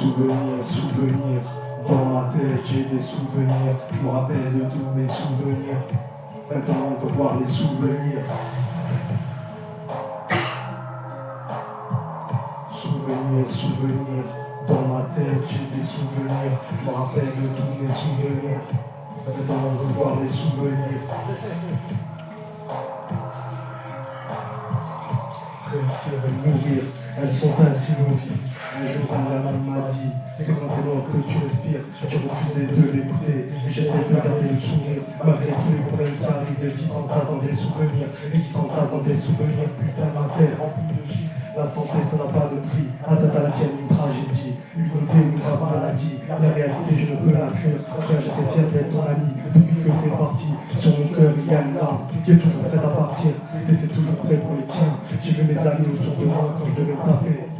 Souvenirs, souvenirs, dans ma tête j'ai des souvenirs. Je me rappelle de tous mes souvenirs. Maintenant on peut voir les souvenirs. Souvenirs, souvenirs, dans ma tête j'ai des souvenirs. Je me rappelle de tous mes souvenirs. Maintenant on peut voir les souvenirs. Réussir et mourir, elles sont ainsi nos vies. Un jour la maman m'a dit, c'est quand t'es mort que tu respires. J'ai refusé de l'écouter, j'essaie de garder le sourire. Malgré tous les problèmes qui arrivent, qui s'entassent dans des souvenirs. Et qui s'entassent dans des souvenirs, putain ma terre remplie de shit. La santé ça n'a pas de prix, à ta tienne une tragédie. Une beauté ou une grave maladie, la réalité je ne peux la fuir. Frère j'étais fier d'être ton ami, depuis que t'es parti. Sur mon cœur il y a une larme, qui est toujours prête à partir. T'étais toujours prêt pour les tiens. J'ai vu mes amis autour de moi quand je devais me taper.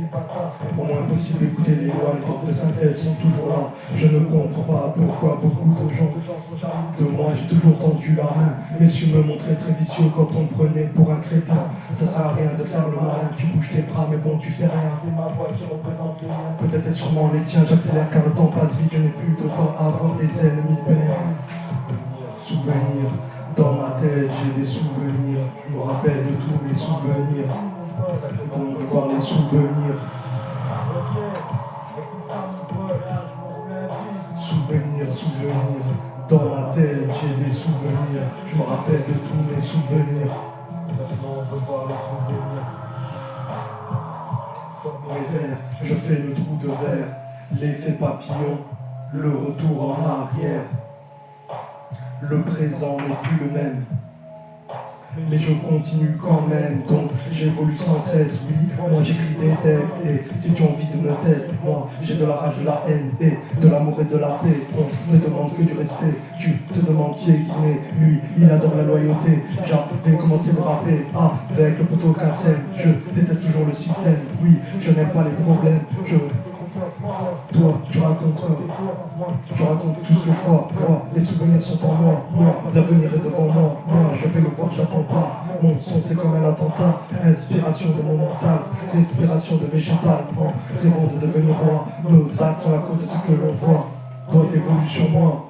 Pour moi impossible d'écouter les lois, les temps de synthèse sont toujours là. Je ne comprends pas pourquoi beaucoup de gens de moi j'ai toujours tendu la main. Messieurs me montraient très vicieux quand on me prenait pour un crétin. Ça sert à rien de faire le malin, tu bouges tes bras mais bon tu fais rien. C'est ma voix qui représente le mien. Peut-être et sûrement les tiens, j'accélère car le temps passe vite. Je n'ai plus de temps à avoir des ennemis pères. Souvenirs, dans ma tête j'ai des souvenirs. Je me rappelle de tous mes souvenirs. On veut voir les souvenirs. Souvenirs, souvenirs, dans ma tête j'ai des souvenirs. Je me rappelle de tous mes souvenirs. Maintenant on veut voir les souvenirs. Dans les verres, je fais le trou de verre. L'effet papillon, le retour en arrière. Le présent n'est plus le même. Mais je continue quand même, donc j'évolue sans cesse, oui. Moi j'écris des textes, et si tu as envie de me tester, moi j'ai de la rage, de la haine, et de l'amour et de la paix. On ne demande que du respect, tu te demandes qui est Guinée. Lui, il adore la loyauté, j'avais commencé de rapper avec le poteau cassette. Je déteste toujours le système, oui, je n'aime pas les problèmes. Toi, tu racontes tout ce que je vois, les souvenirs sont en moi, l'avenir est devant moi, je vais le voir, j'attends pas. Mon son c'est comme un attentat, inspiration de mon mental, respiration de végétal, rêvant de devenir roi. Nos actes sont la cause de ce que l'on voit, toi t'évolues sur moi.